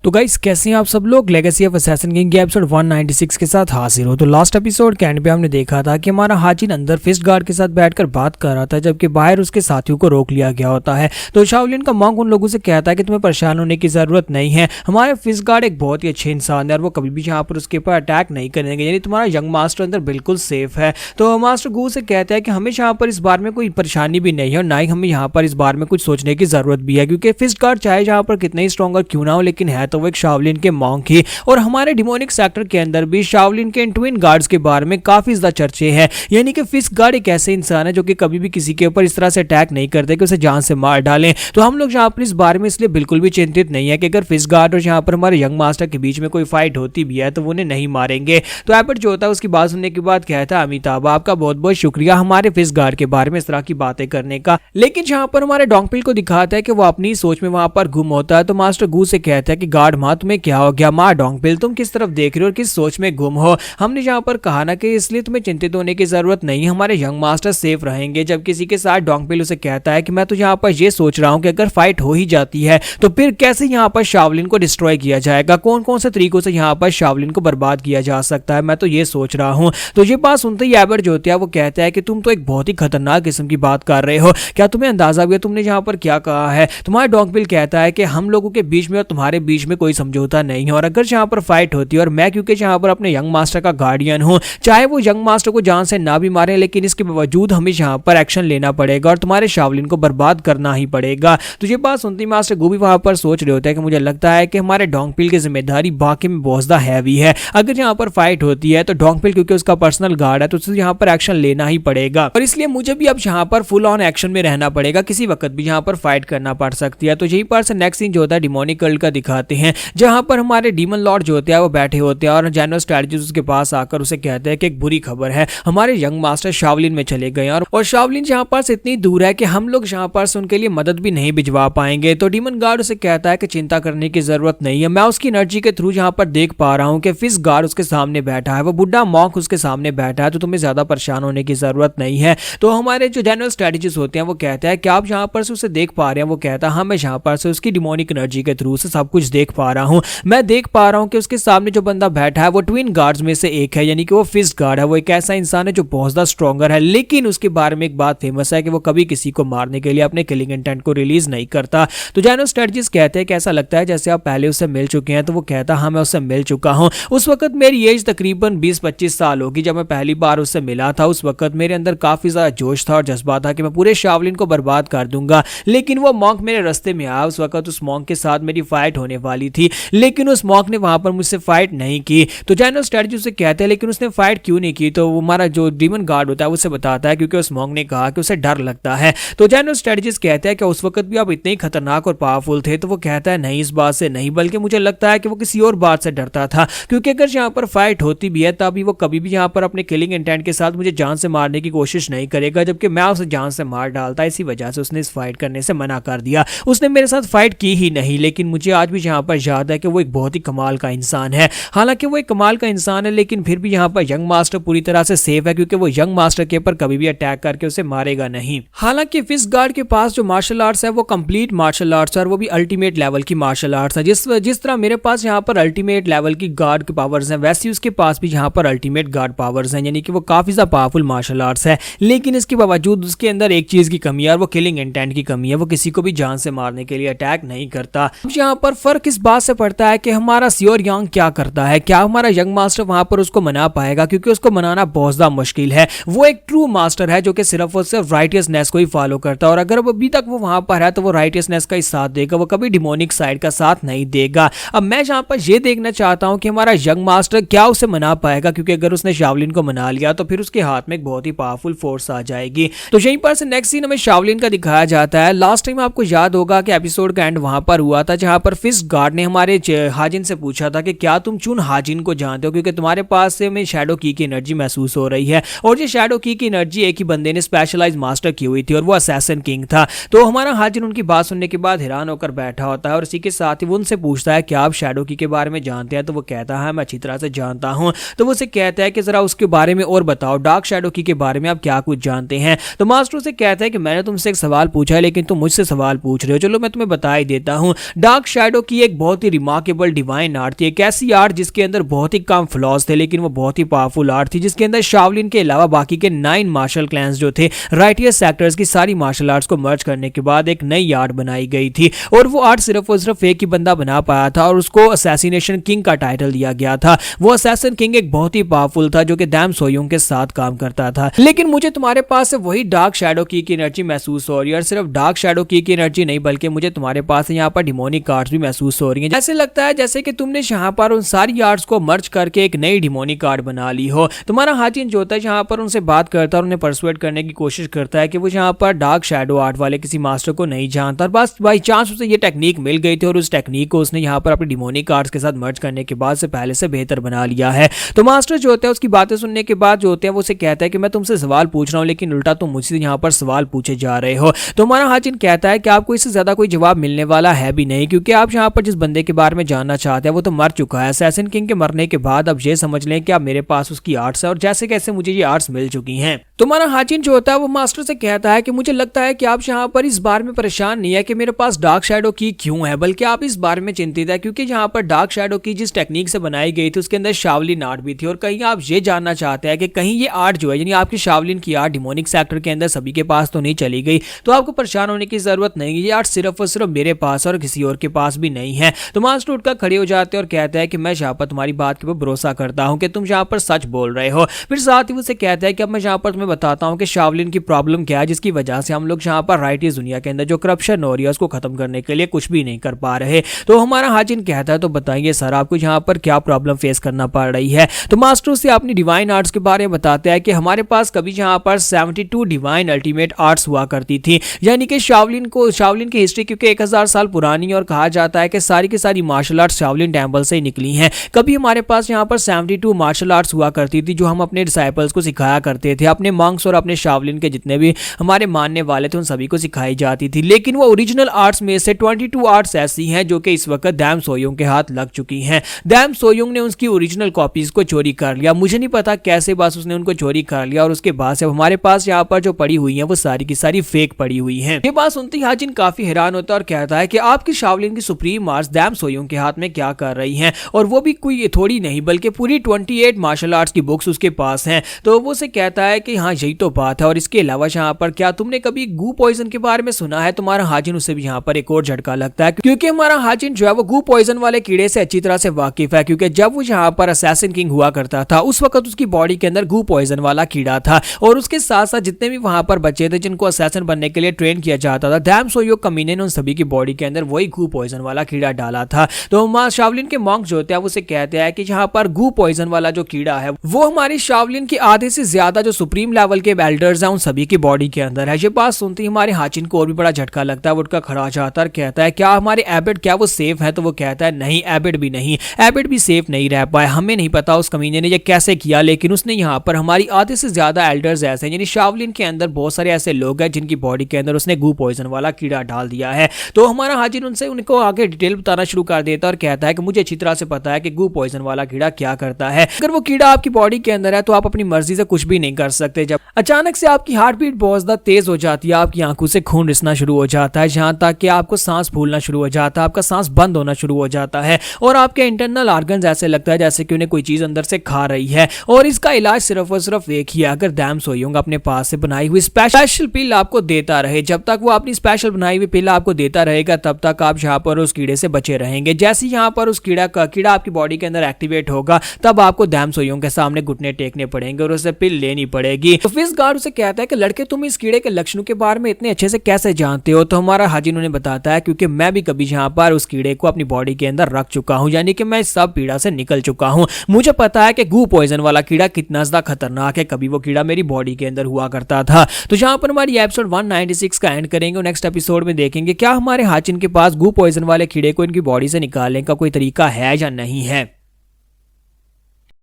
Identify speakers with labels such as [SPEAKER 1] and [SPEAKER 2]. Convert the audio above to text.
[SPEAKER 1] तो गाइस कैसे हैं आप सब लोग। लेगेसी ऑफ असैसिन किंग के एपिसोड 196 के साथ हाजिर हो। तो लास्ट एपिसोड के एंड पे हमने देखा था कि हमारा हाजिन अंदर फिस्ट गार्ड के साथ बैठकर बात कर रहा था, जबकि बाहर उसके साथियों को रोक लिया गया होता है। तो शाओलिन का मॉन्क उन लोगों से कहता है कि तुम्हें परेशान होने की जरूरत नहीं है, हमारे फिस्ट गार्ड एक बहुत ही अच्छे इंसान है और वो कभी भी यहाँ पर उसके ऊपर अटैक नहीं करेंगे, यानी तुम्हारा यंग मास्टर अंदर बिल्कुल सेफ है। तो मास्टर गू से कहता है कि हमें यहाँ पर इस बार में कोई परेशानी भी नहीं है और ना ही हमें यहाँ पर इस बार में कुछ सोचने की जरूरत भी है, क्योंकि फिस्ट गार्ड चाहे जहाँ पर कितने ही स्ट्रॉन्गर क्यों ना हो, लेकिन है तो वो एक शाओलिन के मॉन्क ही। और हमारे डिमोनिक सेक्टर के अंदर भी शाओलिन के ट्विन गार्ड्स के बारे में काफी ज्यादा चर्चे हैं, यानी कि फिस्ट गार्ड एक ऐसे इंसान है जो कि कभी भी किसी के ऊपर इस तरह से अटैक नहीं करते कि उसे जान से मार डालें। तो हम लोग यहाँ पर इस बारे में इसलिए बिल्कुल भी चिंतित नहीं है कि अगर फिस्ट गार्ड और यहाँ पर हमारे यंग मास्टर के बीच में कोई फाइट होती भी है तो वो उन्हें नहीं मारेंगे। तो एबर्ट जो होता है उसकी बात सुनने के बाद कहता है, अमिताभ आपका बहुत बहुत शुक्रिया हमारे फिस्ट गार्ड के बारे में इस तरह की बातें करने का। लेकिन जहाँ पर हमारे डोंगपिल को दिखाता है कि वो अपनी सोच में वहां पर गुम होता है, तो मास्टर गू से कहता है कि गार्ड माँ तुम्हें क्या हो गया, माँ डोंगपिल तुम किस तरफ देख रहे हो और किस सोच में गुम हो। हमने यहाँ पर कहा ना कि इसलिए तुम्हें चिंतित होने की जरूरत नहीं, हमारे यंग मास्टर सेफ रहेंगे। जब किसी के साथ डोंगपिल उसे कहता है कि मैं तो यहाँ पर ये सोच रहा हूँ कि अगर फाइट हो ही जाती है तो फिर कैसे यहाँ पर शाओलिन को डिस्ट्रॉय किया जाएगा, कौन कौन से तरीकों से यहाँ पर शाओलिन को बर्बाद किया जा सकता है, मैं तो ये सोच रहा हूँ। तो ये बात सुनते ही एबर्ट जो होता है वो कहता है कि तुम तो एक बहुत ही खतरनाक किस्म की बात कर रहे हो, क्या तुम्हें अंदाजा भी है तुमने यहाँ पर क्या कहा है। तुम्हारा डोंगपिल कहता है कि हम लोगों के बीच में और तुम्हारे बीच में कोई समझौता नहीं है, और अगर यहाँ पर फाइट होती है और मैं क्योंकि यहाँ पर अपने यंग मास्टर का गार्डियन हूँ, चाहे वो यंग मास्टर को जान से ना भी मारे, लेकिन इसके बावजूद हमें यहाँ पर एक्शन लेना पड़ेगा और तुम्हारे शाओलिन को बर्बाद करना ही पड़ेगा। तो ये बात सुनती मास्टर गू भी वहां पर सोच रहे होते हैं कि मुझे लगता है कि हमारे डोंगपिल की जिम्मेदारी बाकी में बहुत ज्यादा हैवी है। अगर यहाँ पर फाइट होती है तो डोंगपिल क्योंकि उसका पर्सनल गार्ड है तो उसे यहाँ पर एक्शन लेना ही पड़ेगा, और इसलिए मुझे भी अब यहाँ पर फुल ऑन एक्शन में रहना पड़ेगा, किसी वक्त भी यहाँ पर फाइट करना पड़ सकती है। तो यही पर से नेक्स्ट सीन जो होता है डिमोनिक कल्ट का दिखाते हैं, जहां पर हमारे डीमन लॉर्ड जो होते हैं वो बैठे होते हैं और जनरल स्ट्रेटजिस्ट उसके पास आकर उसे कहते हैं कि एक बुरी खबर है, हमारे यंग मास्टर शाओलिन में चले गए और शाओलिन यहाँ पर से इतनी दूर है कि हम लोग यहाँ पर से उनके लिए मदद भी नहीं भिजवा पाएंगे। तो डीमन गार्ड उसे कहता है कि चिंता करने की जरूरत नहीं है, मैं उसकी एनर्जी के थ्रू यहाँ पर देख पा रहा हूँ कि फिस्ट गार्ड उसके सामने बैठा है, वो बुढ़ा मॉन्क उसके सामने बैठा है, तो तुम्हें ज्यादा परेशान होने की जरूरत नहीं है। तो हमारे जो जनरल स्ट्रेटजिस्ट होते हैं वो कहते हैं कि आप यहाँ पर से उसे देख पा रहे हैं, वो कहता है हाँ मैं यहाँ पर से उसकी डिमोनिक एनर्जी के थ्रू से सब कुछ देख पा रहा हूँ, मैं देख पा रहा हूँ कि उसके सामने जो बंदा बैठा है वो ट्विन गार्ड्स में से एक है, यानी कि वो फिस्ट गार्ड है, वो एक ऐसा इंसान है जो बहुत ज्यादा स्ट्रॉन्गर है, लेकिन उसके बारे में एक बात फेमस है कि वो कभी किसी को मारने के लिए अपने किलिंग इंटेंट को रिलीज नहीं करता। तो जनरल स्ट्रेटजिस्ट कहते हैं कि ऐसा लगता है जैसे आप पहले उससे मिल चुके हैं। तो वो कहता हाँ मैं उससे मिल चुका हूँ, उस वक्त मेरी एज तकरीबन 20-25 साल होगी, जब मैं पहली बार उससे मिला था उस वक्त मेरे अंदर काफी ज्यादा जोश था और जज्बा था कि मैं पूरे शाओलिन को बर्बाद कर दूंगा, लेकिन वो मॉन्क मेरे रास्ते में आया। उस वक्त उस मॉन्क के साथ मेरी फाइट होने वाली थी, लेकिन उस मॉन्क ने वहां पर मुझसे फाइट नहीं की। तो जनरल स्ट्रेटजिस्ट उसे कहते हैं लेकिन उसने फाइट क्यों नहीं की, तो हमारा जो डीमन गार्ड होता है उसे बताता है क्योंकि उस मॉन्क ने कहा कि उसे डर लगता है। तो जनरल स्ट्रेटजिस्ट कहते हैं कि उस वक्त भी आप इतने ही खतरनाक और पावरफुल थे। तो वो कहता है नहीं, इस बात से नहीं, बल्कि मुझे लगता है कि वो किसी और बात से डरता था, क्योंकि अगर यहाँ पर फाइट होती भी है तभी वो कभी भी यहाँ पर अपने किलिंग इंटेंट के साथ मुझे जान से मारने की कोशिश नहीं करेगा, जबकि मैं उसे जान से मार डालता। इसी वजह से उसने इस फाइट करने से मना कर दिया, उसने मेरे साथ फाइट की ही नहीं। लेकिन मुझे आज भी यहाँ पर याद है कि वो एक बहुत ही कमाल का इंसान है। हालांकि वो एक कमाल का इंसान है, लेकिन फिर भी यहाँ पर यंग मास्टर पूरी तरह से सेफ है, क्योंकि वो यंग मास्टर के ऊपर कभी भी अटैक करके उसे मारेगा नहीं। हालांकि फिस्ट गार्ड के पास जो मार्शल आर्ट्स है वो कंप्लीट मार्शल आर्ट्स है और वो भी अल्टीमेट लेवल की मार्शल आर्ट्स है। जिस तरह मेरे पास यहाँ पर अल्टीमेट लेवल की गार्ड के पावर्स हैं, वैसे उसके पास भी यहाँ पर अल्टीमेट गार्ड पावर्स हैं, यानी कि वो काफी ज्यादा पावरफुल मार्शल आर्ट्स है। लेकिन इसके बावजूद उसके अंदर एक चीज की कमी है और वो किलिंग इंटेंट की कमी है, वो किसी को भी जान से मारने के लिए अटैक नहीं करता। यहाँ पर फर्क इस बात से पड़ता है कि हमारा सियोर यांग क्या करता है, क्या हमारा यंग मास्टर वहां पर उसको मना पाएगा, क्योंकि उसको मनाना बहुत ज्यादा मुश्किल है। वो एक ट्रू मास्टर है जो कि सिर्फ और सिर्फ राइटियसनेस को ही फॉलो करता है, और अगर अभी तक वो वहां पर है तो वो राइटियसनेस का ही साथ देगा, वो कभी डिमोनिक साइड का साथ नहीं देगा। अब मैं यहाँ पर ये देखना चाहता हूँ कि हमारा यंग मास्टर क्या उसे मना पाएगा, क्योंकि अगर उसने शाओलिन को मना लिया तो फिर उसके हाथ में एक बहुत ही पावरफुल फोर्स आ जाएगी। तो यहीं पर से नेक्स्ट सीन हमें शाओलिन का दिखाया जाता है। लास्ट टाइम आपको याद होगा कि एपिसोड का एंड वहां पर हुआ था जहां पर फिस्ट गार्ड ने हमारे हाजिन से पूछा था कि क्या तुम चुन हाजिन को जानते हो, क्योंकि तुम्हारे पास से हमें शैडो की एनर्जी महसूस हो रही है, और ये शैडो की एनर्जी एक ही बंदे ने स्पेशलाइज मास्टर की हुई थी और वो असैसिन किंग था। तो हमारा हाजिन उनकी बात सुनने के बाद हैरान होकर बैठा होता है और इसी के साथ ही वो उनसे पूछता है कि आप शैडो की के बारे में जानते हैं। तो वो कहता है मैं अच्छी तरह से जानता हूं। तो वो उसे कहता है कि जरा उसके बारे में और बताओ, डार्क शैडो की के बारे में आप क्या कुछ जानते हैं। तो मास्टर से कहता है कि मैंने तुमसे एक सवाल पूछा है लेकिन तुम मुझसे सवाल पूछ रहे हो, चलो मैं तुम्हें बता ही देता हूं। डार्क शैडो की एक बहुत ही रिमार्केबल डिवाइन आर्ट थी, एक ऐसी आर्ट जिसके अंदर बहुत ही कम फ्लॉज थे लेकिन वो बहुत ही पावरफुल आर्ट थी, जिसके अंदर शाओलिन के अलावा बाकी के 9 मार्शल क्लैंस जो थे, राइटियस सेक्टर्स की सारी मार्शल आर्ट्स को मर्ज करने के बाद एक नई आर्ट बनाई गई थी। और वो आर्ट सिर्फ और सिर्फ एक ही बंदा बना पाया था और उसको असैसिनेशन किंग का टाइटल दिया गया था। वो असैसिन किंग एक बहुत ही पावरफुल था जो कि डैम सोयोंग के साथ काम करता था। लेकिन मुझे तुम्हारे पास से वही डार्क शैडो की एनर्जी महसूस हो रही है, और सिर्फ डार्क शैडो की एनर्जी नहीं बल्कि मुझे तुम्हारे पास यहाँ पर डिमोनिक आर्ट्स भी महसूस हो रही है। ऐसे लगता है जैसे कि तुमने यहाँ पर उन सारी आर्ट्स को मर्ज करके एक नई डिमोनिक आर्ट बना ली हो। तुम्हारा हाचिन जो होता है यहाँ पर उनसे बात करता है और उन्हें परसुएट करने की कोशिश करता है कि वो यहाँ पर डार्क शैडो आर्ट वाले किसी मास्टर को नहीं जानता, और बस बाई चांस उसे ये टेक्निक मिल गई थी और उस टेक्निक को उसने यहाँ पर अपनी डिमोनिक आर्ट्स के साथ मर्ज करने के बाद से पहले से बेहतर बना लिया है। तो मास्टर जो होता है उसकी बातें सुनने के बाद जो होते हैं वो उसे कहता है कि मैं तुमसे सवाल पूछ रहा हूँ लेकिन उल्टा तुम मुझसे यहाँ पर सवाल पूछे जा रहे हो। तो हमारा हाचिन कहता है कि आपको इससे ज्यादा कोई जवाब मिलने वाला है भी नहीं, क्योंकि आप यहाँ पर जिस बंदे के बारे में जानना चाहते हैं वो तो मर चुका है। असैसिन किंग के मरने के बाद अब ये समझ लें कि अब मेरे पास उसकी आर्ट्स है और जैसे कैसे मुझे ये आर्ट्स मिल चुकी हैं। तो हमारा हाचिन जो होता है वो मास्टर से कहता है कि मुझे लगता है कि आप यहाँ पर इस बारे में परेशान नहीं है कि मेरे पास डार्क शैडो की क्यों है, बल्कि आप इस बारे में चिंतित है क्योंकि यहाँ पर डार्क शैडो की जिस टेक्निक से बनाई गई थी उसके अंदर शाओलिन आर्ट भी थी, और कहीं आप ये जानना चाहते हैं कि कहीं ये आर्ट जो है यानी आपकी शाओलिन की आर्ट डिमोनिक सेक्टर के अंदर सभी के पास तो नहीं चली गई। तो आपको परेशान होने की जरूरत नहीं है, ये आर्ट सिर्फ और सिर्फ मेरे पास और किसी और के पास भी नहीं है। तो मास्टर उठकर खड़े हो जाते हैं और कहता है कि मैं यहाँ पर तुम्हारी बात के ऊपर भरोसा करता हूँ कि तुम यहाँ पर सच बोल रहे हो। फिर साथ ही उसे कहता है कि अब मैं यहाँ पर तुम्हें बताता हूँ कि शाओलिन की प्रॉब्लम क्या है जिसकी वजह से हम लोग यहाँ पर राइटियस दुनिया के अंदर जो करप्शन हो रही है उसको खत्म करने के लिए कुछ भी नहीं कर पा रहे। तो हमारा हाचिन कहता है तो बताइए सर आपको यहाँ पर क्या प्रॉब्लम फेस करना पड़ रही है। तो मास्टर से अपनी डिवाइन आर्ट्स के बारे में बताते हैं कि हमारे पास कभी यहाँ पर 72 डिवाइन अल्टीमेट आर्ट्स हुआ करती थी, यानी कि शाओलिन की हिस्ट्री क्योंकि 1000 साल पुरानी और कहा जाता है कि सारी की सारी मार्शल आर्ट्स शाओलिन टेम्पल से ही निकली हैं। कभी हमारे पास यहाँ पर 72 मार्शल आर्ट्स हुआ करती थी जो हम अपने डिसाइपल्स को सिखाया करते थे, अपने मंक्स और अपने शाओलिन के जितने भी हमारे मानने वाले थे उन सभी को सिखाई जाती थी। लेकिन वो ओरिजिनल आर्ट्स में से 22 आर्ट्स ऐसी हैं जो कि इस वक्त डैम सोयोंग के हाथ लग चुकी हैं। डैम सोयोंग ने उसकी ओरिजिनल कॉपीज को चोरी कर लिया, मुझे नहीं पता कैसे बस उसने उनको चोरी कर लिया, और उसके बाद से हमारे पास यहाँ पर जो पड़ी हुई है वो सारी की सारी फेक पड़ी हुई है। ये बात सुनते ही हाचिन काफी हैरान होता है और कहता है कि आपकी शाओलिन की सुप्रीम आर्ट्स डैम सोयोंग के हाथ में क्या कर रही हैं, और वो भी कोई थोड़ी नहीं बल्कि पूरी 28 मार्शल आर्ट्स की बुक्स उसके पास हैं। तो वो उसे कहता है कि हाँ यही तो बात है, और इसके अलावा यहाँ पर क्या तुमने कभी गू पॉइजन के बारे में सुना है। तुम्हारा हाचिन उसे भी यहाँ पर एक और झटका लगता है क्योंकि हमारा हाचिन जो है वो गू पॉइजन वाले कीड़े से अच्छी तरह से वाकिफ है, क्योंकि जब वो यहाँ पर असैसिन किंग हुआ करता था उस वक्त उसकी बॉडी के अंदर गू पॉइजन वाला कीड़ा था, और उसके साथ साथ जितने भी वहां पर बच्चे थे जिनको असैसिन बनने के लिए ट्रेन किया जाता था, डैम सोयोंग कमीने ने उन सभी की बॉडी के अंदर वही गू पॉइजन वाला कीड़ा डाला था। तो मां शाओलिन के मॉन्क जो होते हैं उसे कहते हैं कि यहाँ पर गू पॉइजन वाला जो कीड़ा है वो हमारी शाओलिन की आधे से ज्यादा जो सुप्रीम लेवल के एल्डर्स हैं उन सभी की बॉडी के अंदर है। ये बात सुनते ही हमारे हाचिन को और भी बड़ा झटका लगता है, वो उठकर खड़ा हो जाता है, कहता है क्या हमारे एबिट क्या वो सेफ है। तो वो कहता है नहीं एबिट भी नहीं, एबिट भी सेफ नहीं रह पाया, हमें नहीं पता उस कमीने ने ये कैसे किया, लेकिन उसने यहाँ पर हमारी आधे से ज्यादा एल्डर्स ऐसे यानी शाओलिन के अंदर बहुत सारे ऐसे लोग हैं जिनकी बॉडी के अंदर उसने गू पॉइजन वाला कीड़ा डाल दिया है। तो हमारा हाजिर उनसे उनको आगे डिटेल बताना शुरू कर देता है और कहता है कि मुझे अच्छी तरह से पता है कि गू पॉइजन वाला कीड़ा क्या करता है। अगर वो कीड़ा आपकी बॉडी के अंदर है तो आप अपनी मर्जी से कुछ भी नहीं कर सकते। जब अचानक से आपकी हार्ट बीट बहुत ज्यादा तेज हो जाती है, आपकी आंखों से खून रिसना शुरू हो जाता है, जहां तक कि आपको सांस फूलना शुरू हो जाता है, आपका सांस बंद होना शुरू हो जाता है और आपके इंटरनल ऑर्गन्स ऐसे लगता है जैसे कि उन्हें कोई चीज अंदर से खा रही है। और इसका इलाज सिर्फ और सिर्फ एक ही है, अगर डैम सोयोंग अपने पास से बनाई हुई स्पेशल पिल आपको देता रहे। जब तक वो अपनी स्पेशल बनाई हुई पिल आपको देता रहेगा तब तक आप यहाँ पर उस कीड़े से बचे रहेंगे। जैसे यहाँ पर उस कीड़ा आपकी बॉडी के अंदर एक्टिवेट होगा तब आपको डैम सोयोंग के सामने घुटने टेकने पड़ेंगे और उसे पिल लेनी पड़ेगी। तो फिश गार्ड उसे कहता है कि लड़के तुम इस कीड़े के लक्षणों के बारे में इतने अच्छे से कैसे जानते हो। तो हमारा हाजिन उन्हें बताता है क्योंकि मैं भी कभी यहाँ पर उस कीड़े को अपनी बॉडी के अंदर रख चुका हूँ, यानी कि मैं इस सब पीड़ा से निकल चुका हूँ। मुझे पता है कि गू पॉइजन वाला कीड़ा कितना ज्यादा खतरनाक है, कभी वो कीड़ा मेरी बॉडी के अंदर हुआ करता था। तो यहाँ पर हमारी एपिसोड 196 का एंड करेंगे और नेक्स्ट एपिसोड में देखेंगे क्या हमारे हाचिन के पास गू पॉइजन वाले कीड़े को इनकी बॉडी से निकालने का कोई तरीका है या नहीं है।